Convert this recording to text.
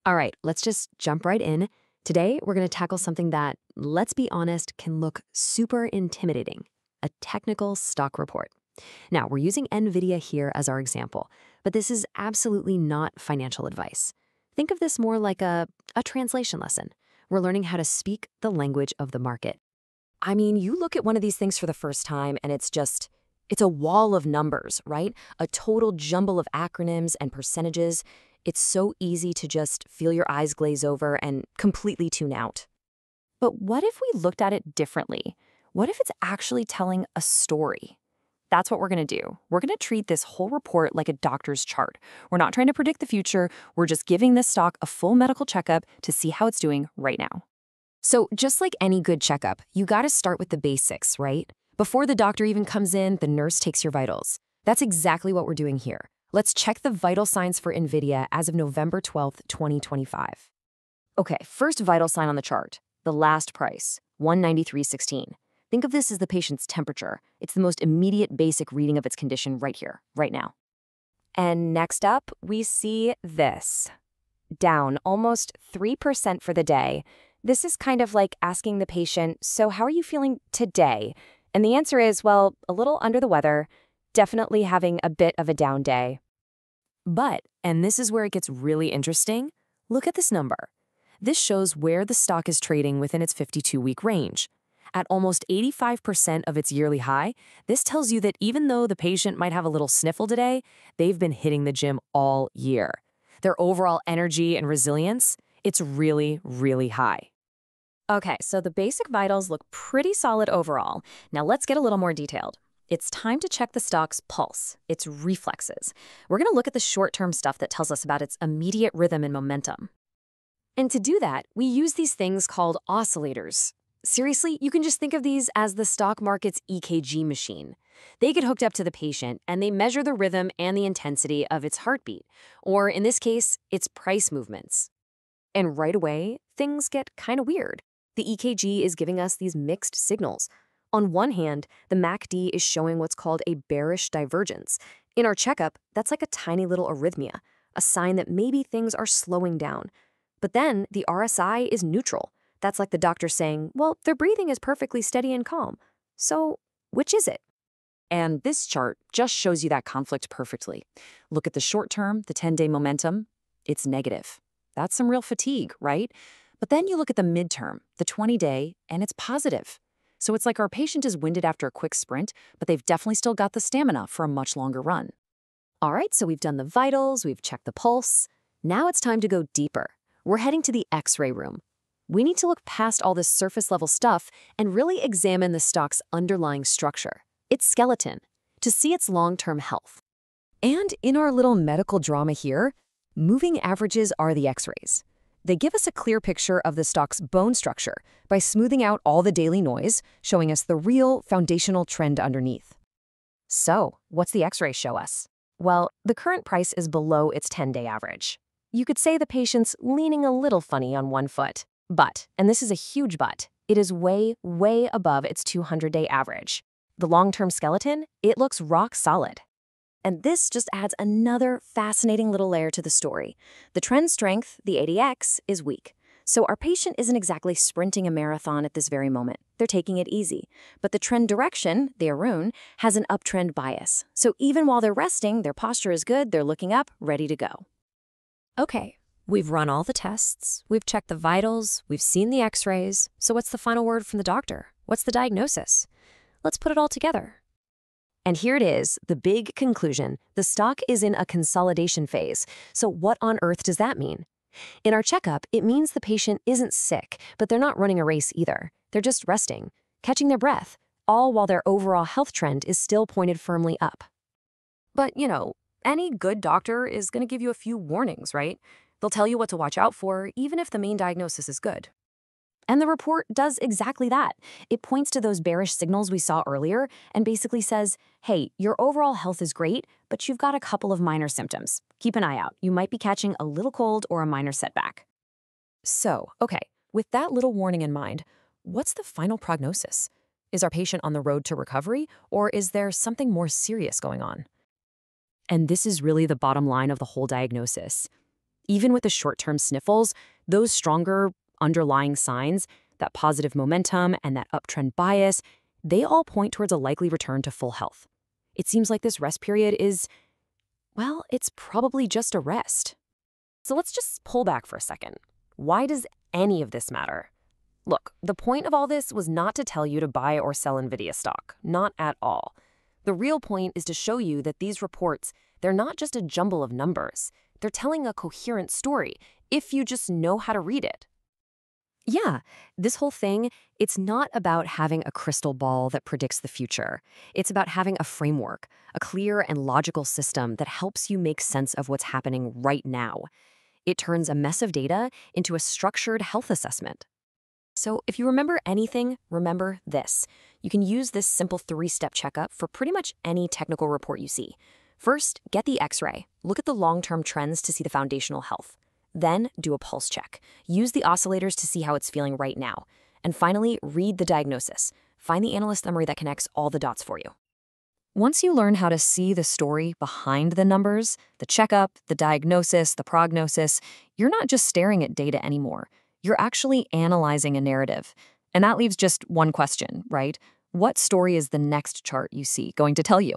All right, let's just jump right in. Today, we're going to tackle something that, let's be honest, can look super intimidating: a technical stock report. Now, we're using NVIDIA here as our example, but this is absolutely not financial advice. Think of this more like a translation lesson. We're learning how to speak the language of the market. I mean, you look at one of these things for the first time and it's a wall of numbers, right? A total jumble of acronyms and percentages. It's so easy to just feel your eyes glaze over and completely tune out. But what if we looked at it differently? What if it's actually telling a story? That's what we're going to do. We're going to treat this whole report like a doctor's chart. We're not trying to predict the future. We're just giving this stock a full medical checkup to see how it's doing right now. So just like any good checkup, you got to start with the basics, right? Before the doctor even comes in, the nurse takes your vitals. That's exactly what we're doing here. Let's check the vital signs for NVIDIA as of November 12th, 2025. Okay, first vital sign on the chart, the last price, 193.16. Think of this as the patient's temperature. It's the most immediate basic reading of its condition right here, right now. And next up, we see this. Down almost 3% for the day. This is kind of like asking the patient, so how are you feeling today? And the answer is, well, a little under the weather, definitely having a bit of a down day. But, and this is where it gets really interesting, look at this number. This shows where the stock is trading within its 52-week range. At almost 85% of its yearly high, this tells you that even though the patient might have a little sniffle today, they've been hitting the gym all year. Their overall energy and resilience, it's really, really high. Okay, so the basic vitals look pretty solid overall. Now let's get a little more detailed. It's time to check the stock's pulse, its reflexes. We're going to look at the short-term stuff that tells us about its immediate rhythm and momentum. And to do that, we use these things called oscillators. Seriously, you can just think of these as the stock market's EKG machine. They get hooked up to the patient, and they measure the rhythm and the intensity of its heartbeat, or in this case, its price movements. And right away, things get kind of weird. The EKG is giving us these mixed signals. On one hand, the MACD is showing what's called a bearish divergence. In our checkup, that's like a tiny little arrhythmia, a sign that maybe things are slowing down. But then the RSI is neutral. That's like the doctor saying, well, their breathing is perfectly steady and calm. So, which is it? And this chart just shows you that conflict perfectly. Look at the short term, the 10-day momentum. It's negative. That's some real fatigue, right? But then you look at the midterm, the 20-day, and it's positive. So it's like our patient is winded after a quick sprint, but they've definitely still got the stamina for a much longer run. All right, so we've done the vitals, we've checked the pulse. Now it's time to go deeper. We're heading to the X-ray room. We need to look past all this surface-level stuff and really examine the stock's underlying structure, its skeleton, to see its long-term health. And in our little medical drama here, moving averages are the X-rays. They give us a clear picture of the stock's bone structure by smoothing out all the daily noise, showing us the real foundational trend underneath. So, what's the X-ray show us? Well, the current price is below its 10-day average. You could say the patient's leaning a little funny on one foot. But, and this is a huge but, it is way, way above its 200-day average. The long-term skeleton, it looks rock solid. And this just adds another fascinating little layer to the story. The trend strength, the ADX, is weak. So our patient isn't exactly sprinting a marathon at this very moment. They're taking it easy. But the trend direction, the Arun, has an uptrend bias. So even while they're resting, their posture is good, they're looking up, ready to go. Okay. We've run all the tests, we've checked the vitals, we've seen the X-rays, so what's the final word from the doctor? What's the diagnosis? Let's put it all together. And here it is, the big conclusion. The stock is in a consolidation phase. So what on earth does that mean? In our checkup, it means the patient isn't sick, but they're not running a race either. They're just resting, catching their breath, all while their overall health trend is still pointed firmly up. But, any good doctor is going to give you a few warnings, right? They'll tell you what to watch out for, even if the main diagnosis is good. And the report does exactly that. It points to those bearish signals we saw earlier and basically says, hey, your overall health is great, but you've got a couple of minor symptoms. Keep an eye out. You might be catching a little cold or a minor setback. So, okay, with that little warning in mind, what's the final prognosis? Is our patient on the road to recovery, or is there something more serious going on? And this is really the bottom line of the whole diagnosis. Even with the short-term sniffles, those stronger underlying signs, that positive momentum and that uptrend bias, they all point towards a likely return to full health. It seems like this rest period is, well, it's probably just a rest. So let's just pull back for a second. Why does any of this matter? Look, the point of all this was not to tell you to buy or sell NVIDIA stock, not at all. The real point is to show you that these reports, they're not just a jumble of numbers. They're telling a coherent story, if you just know how to read it. Yeah, this whole thing, it's not about having a crystal ball that predicts the future. It's about having a framework, a clear and logical system that helps you make sense of what's happening right now. It turns a mess of data into a structured health assessment. So if you remember anything, remember this. You can use this simple 3-step checkup for pretty much any technical report you see. First, get the X-ray. Look at the long-term trends to see the foundational health. Then, do a pulse check. Use the oscillators to see how it's feeling right now. And finally, read the diagnosis. Find the analyst summary that connects all the dots for you. Once you learn how to see the story behind the numbers, the checkup, the diagnosis, the prognosis, you're not just staring at data anymore. You're actually analyzing a narrative. And that leaves just one question, right? What story is the next chart you see going to tell you?